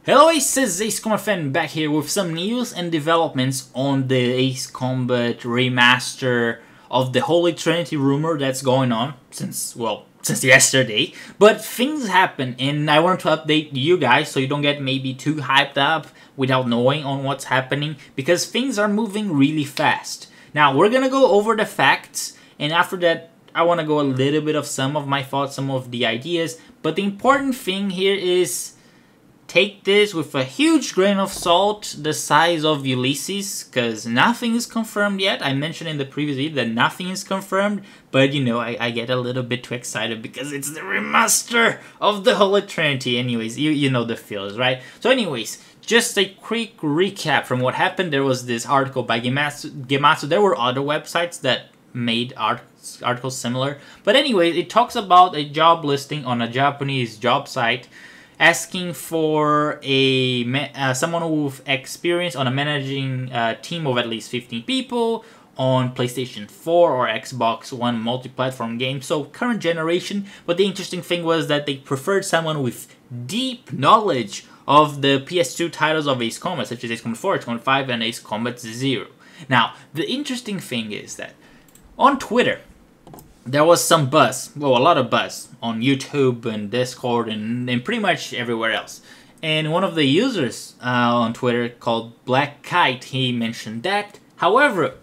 Hello Ace, this is Ace Combat Fan back here with some news and developments on the Ace Combat remaster of the Holy Trinity rumor that's going on since yesterday. But things happen and I want to update you guys so you don't get maybe too hyped up without knowing on what's happening, because things are moving really fast. Now we're gonna go over the facts, and after that I want to go a little bit of some of my thoughts, some of the ideas. But the important thing here is take this with a huge grain of salt, the size of Ulysses, because nothing is confirmed yet. I mentioned in the previous video that nothing is confirmed, but you know, I get a little bit too excited because it's the remaster of the Holy Trinity. Anyways, you know the feels, right? So anyways, just a quick recap from what happened. There was this article by Gematsu. There were other websites that made articles similar. But anyway, it talks about a job listing on a Japanese job site asking for someone with experience on a managing team of at least 15 people on PlayStation 4 or Xbox One multi-platform games, so current generation. But the interesting thing was that they preferred someone with deep knowledge of the PS2 titles of Ace Combat, such as Ace Combat 4, Ace Combat 5, and Ace Combat 0. Now, the interesting thing is that on Twitter, there was some buzz, well, a lot of buzz on YouTube and Discord and pretty much everywhere else. And one of the users on Twitter called Black Kite, he mentioned that. However,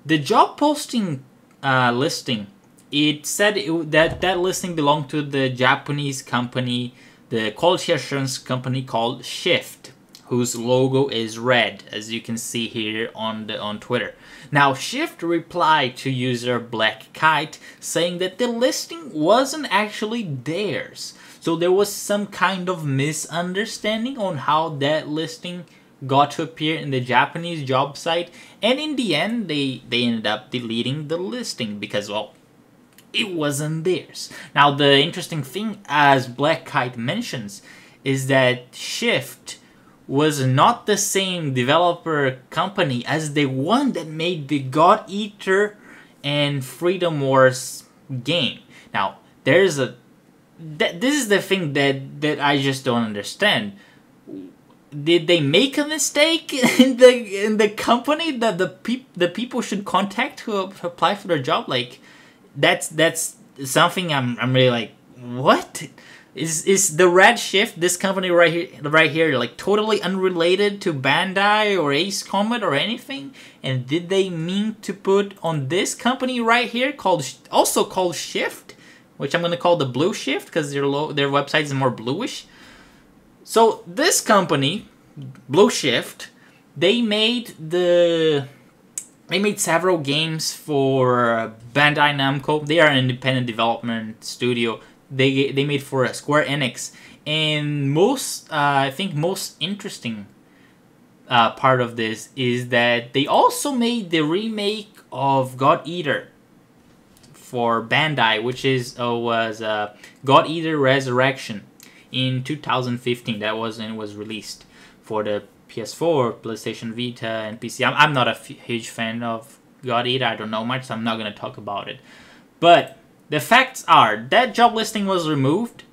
the job posting listing, it said that listing belonged to the Japanese company, the quality assurance company called Shift, whose logo is red, as you can see here on Twitter. Now, Shift replied to user Black Kite saying that the listing wasn't actually theirs. So there was some kind of misunderstanding on how that listing got to appear in the Japanese job site, and in the end they ended up deleting the listing because, well, it wasn't theirs. Now, the interesting thing, as Black Kite mentions, is that Shift was not the same developer company as the one that made the God Eater and Freedom Wars game. Now, this is the thing that I just don't understand. Did they make a mistake in the company that the people should contact to apply for their job? Like, that's something I'm really like, what? Is the Red Shift, this company right here, like totally unrelated to Bandai or Ace Combat or anything? And did they mean to put on this company right here, also called Shift, which I'm gonna call the Blue Shift because their website is more bluish? So this company, Blue Shift, they made several games for Bandai Namco. They are an independent development studio. They made for Square Enix, and I think most interesting part of this is that they also made the remake of God Eater for Bandai, which was God Eater Resurrection in 2015. That was when it was released for the PS4, PlayStation Vita, and PC. I'm not a huge fan of God Eater. I don't know much, so I'm not gonna talk about it, but the facts are that job listing was removed.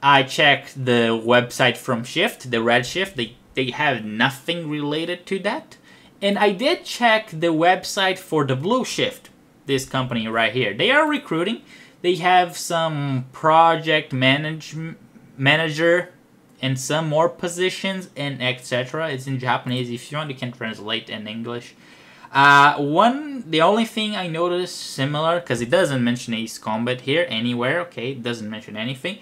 I checked the website from Shift, the Red Shift. They have nothing related to that. And I did check the website for the Blue Shift, this company right here. They are recruiting. They have some project manager and some more positions and etc. It's in Japanese. If you want, you can translate in English. The only thing I noticed similar, because it doesn't mention Ace Combat here anywhere, okay, it doesn't mention anything,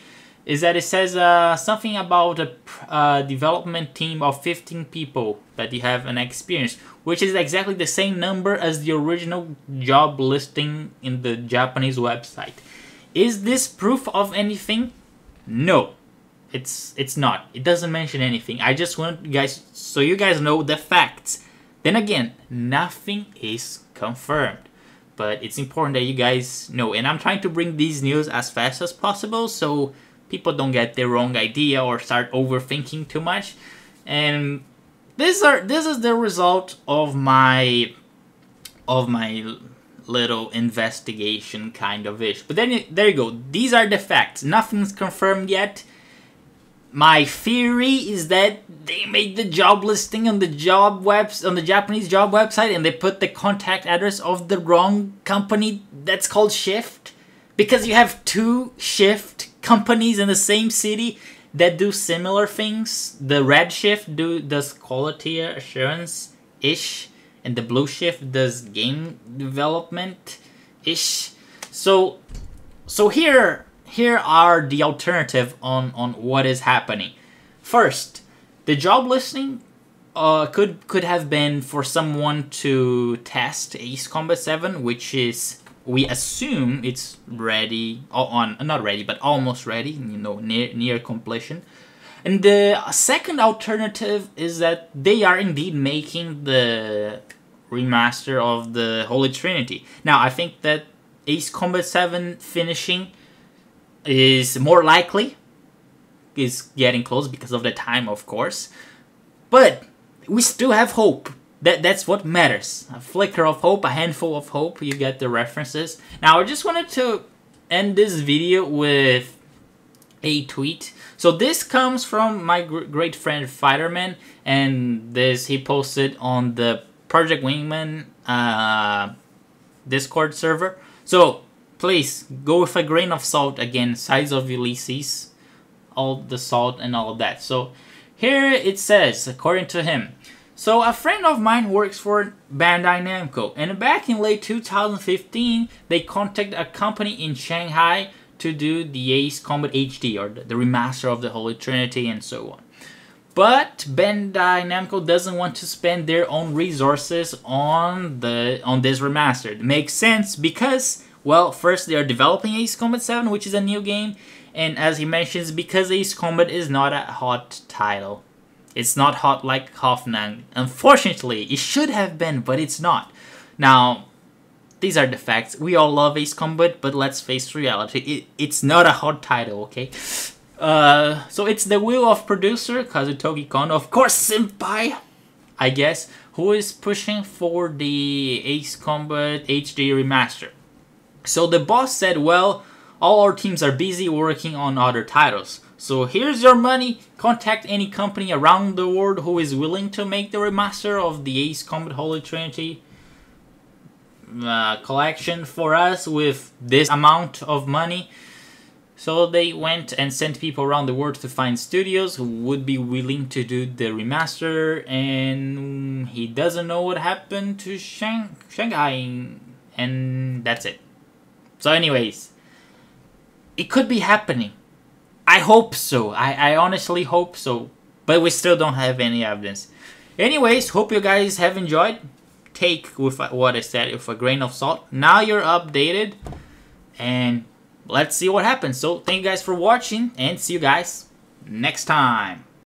is that it says something about a development team of 15 people that you have an experience, which is exactly the same number as the original job listing in the Japanese website. Is this proof of anything? No, it's not. It doesn't mention anything. I just want you guys, so you guys know the facts. Then again, nothing is confirmed, but it's important that you guys know. And I'm trying to bring these news as fast as possible so people don't get the wrong idea or start overthinking too much. And this is the result of my little investigation kind of ish. But then there you go. These are the facts. Nothing's confirmed yet. My theory is that they made the job listing on the Japanese job website, and they put the contact address of the wrong company that's called Shift, because you have two Shift companies in the same city that do similar things. The red Shift does quality assurance ish, and the blue Shift does game development ish. So here are the alternative on what is happening. First, the job listing could have been for someone to test Ace Combat 7, which is, we assume it's ready, not ready, but almost ready, you know, near completion. And the second alternative is that they are indeed making the remaster of the Holy Trinity. Now, I think that Ace Combat 7 finishing is more likely, is getting close because of the time, of course, but we still have hope. That's what matters. A flicker of hope, a handful of hope. You get the references. Now, I just wanted to end this video with a tweet. So this comes from my great friend Fighterman, and this he posted on the Project Wingman Discord server. So please go with a grain of salt. Again, size of Ulysses, all the salt and all of that. So here it says, according to him, so a friend of mine works for Bandai Namco, and back in late 2015, they contacted a company in Shanghai to do the Ace Combat HD, or the remaster of the Holy Trinity and so on. But Bandai Namco doesn't want to spend their own resources on this remaster. It makes sense because, well, first they are developing Ace Combat 7, which is a new game, and as he mentions, because Ace Combat is not a hot title. It's not hot like Hoffman. Unfortunately, it should have been, but it's not. Now, these are the facts. We all love Ace Combat, but let's face reality. It's not a hot title, okay? So it's the will of producer Kazutoki Kono, of course, senpai, I guess, who is pushing for the Ace Combat HD remaster. So the boss said, well, all our teams are busy working on other titles. So here's your money. Contact any company around the world who is willing to make the remaster of the Ace Combat Holy Trinity collection for us with this amount of money. So they went and sent people around the world to find studios who would be willing to do the remaster, and he doesn't know what happened to Shanghai, and that's it. So anyways, it could be happening. I hope so. I honestly hope so. But we still don't have any evidence. Anyways, hope you guys have enjoyed. Take with what I said with a grain of salt. Now you're updated. And let's see what happens. So thank you guys for watching. And see you guys next time.